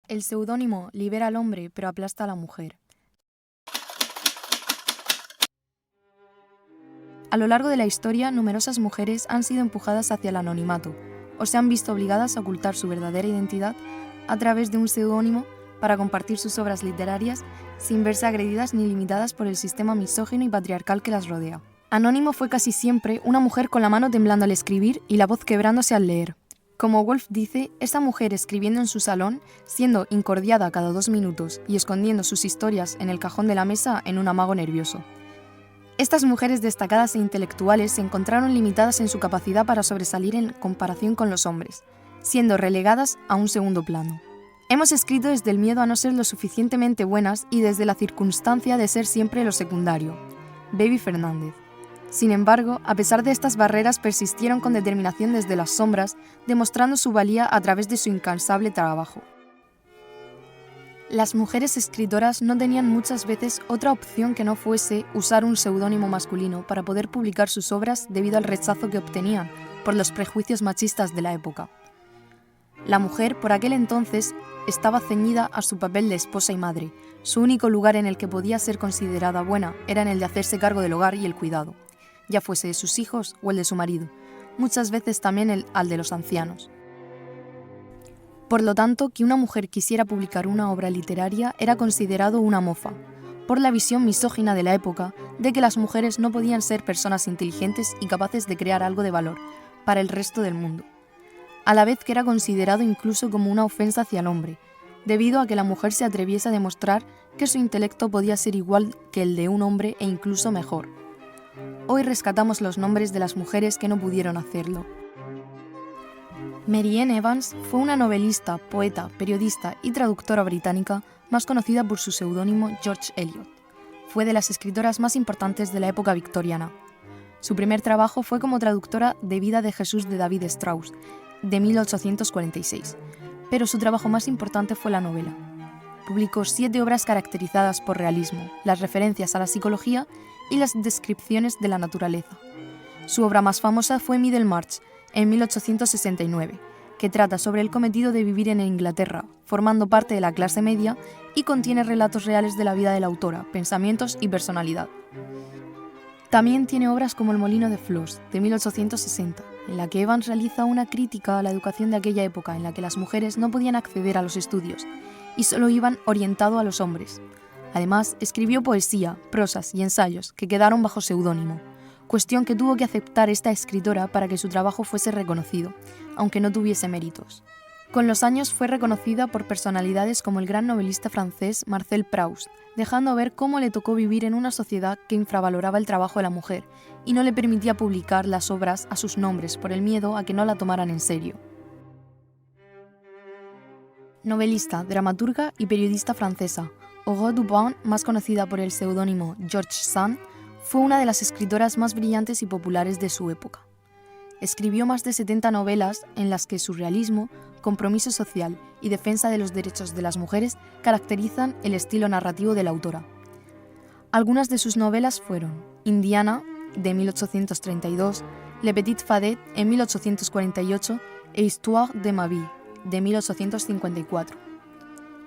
El seudónimo libera al hombre pero aplasta a la mujer. A lo largo de la historia, numerosas mujeres han sido empujadas hacia el anonimato o se han visto obligadas a ocultar su verdadera identidad a través de un seudónimo para compartir sus obras literarias sin verse agredidas ni limitadas por el sistema misógino y patriarcal que las rodea. Anónimo fue casi siempre una mujer con la mano temblando al escribir y la voz quebrándose al leer. Como Woolf dice, esta mujer escribiendo en su salón, siendo incordiada cada 2 minutos y escondiendo sus historias en el cajón de la mesa en un amago nervioso. Estas mujeres destacadas e intelectuales se encontraron limitadas en su capacidad para sobresalir en comparación con los hombres, siendo relegadas a un segundo plano. Hemos escrito desde el miedo a no ser lo suficientemente buenas y desde la circunstancia de ser siempre lo secundario. Baby Fernández. Sin embargo, a pesar de estas barreras, persistieron con determinación desde las sombras, demostrando su valía a través de su incansable trabajo. Las mujeres escritoras no tenían muchas veces otra opción que no fuese usar un seudónimo masculino para poder publicar sus obras debido al rechazo que obtenían por los prejuicios machistas de la época. La mujer, por aquel entonces, estaba ceñida a su papel de esposa y madre. Su único lugar en el que podía ser considerada buena era en el de hacerse cargo del hogar y el cuidado, ya fuese de sus hijos o el de su marido, muchas veces también al de los ancianos. Por lo tanto, que una mujer quisiera publicar una obra literaria era considerado una mofa, por la visión misógina de la época de que las mujeres no podían ser personas inteligentes y capaces de crear algo de valor para el resto del mundo, a la vez que era considerado incluso como una ofensa hacia el hombre, debido a que la mujer se atreviese a demostrar que su intelecto podía ser igual que el de un hombre e incluso mejor. Hoy rescatamos los nombres de las mujeres que no pudieron hacerlo. Mary Ann Evans fue una novelista, poeta, periodista y traductora británica más conocida por su seudónimo George Eliot. Fue de las escritoras más importantes de la época victoriana. Su primer trabajo fue como traductora de Vida de Jesús de David Strauss, de 1846, pero su trabajo más importante fue la novela. Publicó 7 obras caracterizadas por realismo, las referencias a la psicología y las descripciones de la naturaleza. Su obra más famosa fue Middlemarch, en 1869, que trata sobre el cometido de vivir en Inglaterra, formando parte de la clase media, y contiene relatos reales de la vida de la autora, pensamientos y personalidad. También tiene obras como El molino de Flos, de 1860, en la que Evans realiza una crítica a la educación de aquella época en la que las mujeres no podían acceder a los estudios y solo iban orientado a los hombres. Además, escribió poesía, prosas y ensayos que quedaron bajo seudónimo, cuestión que tuvo que aceptar esta escritora para que su trabajo fuese reconocido, aunque no tuviese méritos. Con los años fue reconocida por personalidades como el gran novelista francés Marcel Proust, dejando ver cómo le tocó vivir en una sociedad que infravaloraba el trabajo de la mujer y no le permitía publicar las obras a sus nombres por el miedo a que no la tomaran en serio. Novelista, dramaturga y periodista francesa, Aurore Dupin, más conocida por el seudónimo George Sand, fue una de las escritoras más brillantes y populares de su época. Escribió más de 70 novelas en las que su realismo, compromiso social y defensa de los derechos de las mujeres caracterizan el estilo narrativo de la autora. Algunas de sus novelas fueron Indiana, de 1832, Le Petit Fadet, en 1848, e Histoire de ma vie, de 1854.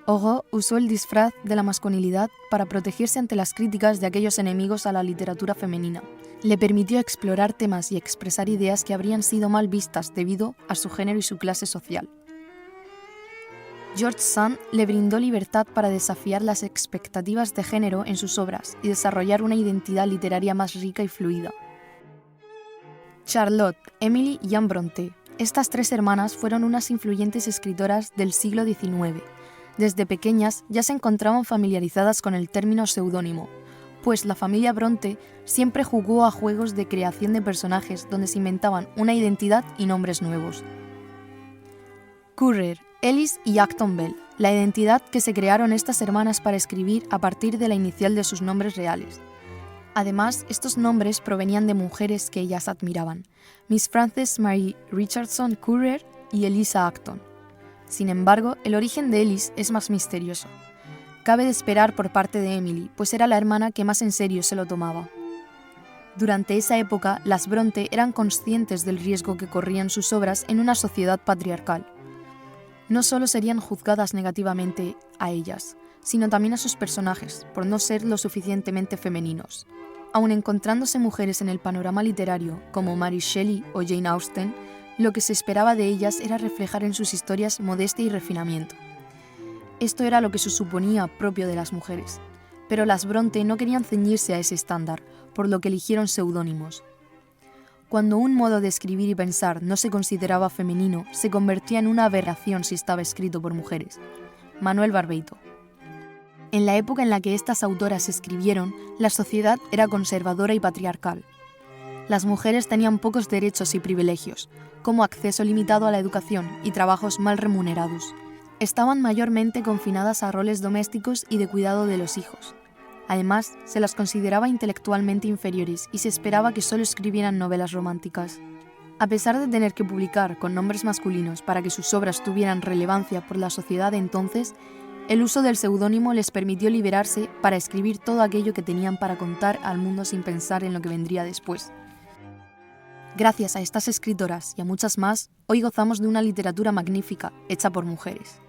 Aurore usó el disfraz de la masculinidad para protegerse ante las críticas de aquellos enemigos a la literatura femenina. Le permitió explorar temas y expresar ideas que habrían sido mal vistas debido a su género y su clase social. George Sand le brindó libertad para desafiar las expectativas de género en sus obras y desarrollar una identidad literaria más rica y fluida. Charlotte, Emily y Anne Brontë. Estas 3 hermanas fueron unas influyentes escritoras del siglo XIX. Desde pequeñas ya se encontraban familiarizadas con el término seudónimo, pues la familia Brontë siempre jugó a juegos de creación de personajes donde se inventaban una identidad y nombres nuevos. Currer, Ellis y Acton Bell, la identidad que se crearon estas hermanas para escribir a partir de la inicial de sus nombres reales. Además, estos nombres provenían de mujeres que ellas admiraban, Miss Frances Mary Richardson Currer y Eliza Acton. Sin embargo, el origen de Ellis es más misterioso. Cabe de esperar por parte de Emily, pues era la hermana que más en serio se lo tomaba. Durante esa época, las Brontë eran conscientes del riesgo que corrían sus obras en una sociedad patriarcal. No solo serían juzgadas negativamente a ellas, sino también a sus personajes, por no ser lo suficientemente femeninos. Aun encontrándose mujeres en el panorama literario, como Mary Shelley o Jane Austen, lo que se esperaba de ellas era reflejar en sus historias modestia y refinamiento. Esto era lo que se suponía propio de las mujeres, pero las Brontë no querían ceñirse a ese estándar, por lo que eligieron seudónimos. Cuando un modo de escribir y pensar no se consideraba femenino, se convertía en una aberración si estaba escrito por mujeres. Manuel Barbeito. En la época en la que estas autoras escribieron, la sociedad era conservadora y patriarcal. Las mujeres tenían pocos derechos y privilegios, como acceso limitado a la educación y trabajos mal remunerados. Estaban mayormente confinadas a roles domésticos y de cuidado de los hijos. Además, se las consideraba intelectualmente inferiores y se esperaba que solo escribieran novelas románticas. A pesar de tener que publicar con nombres masculinos para que sus obras tuvieran relevancia por la sociedad de entonces, el uso del seudónimo les permitió liberarse para escribir todo aquello que tenían para contar al mundo sin pensar en lo que vendría después. Gracias a estas escritoras y a muchas más, hoy gozamos de una literatura magnífica, hecha por mujeres.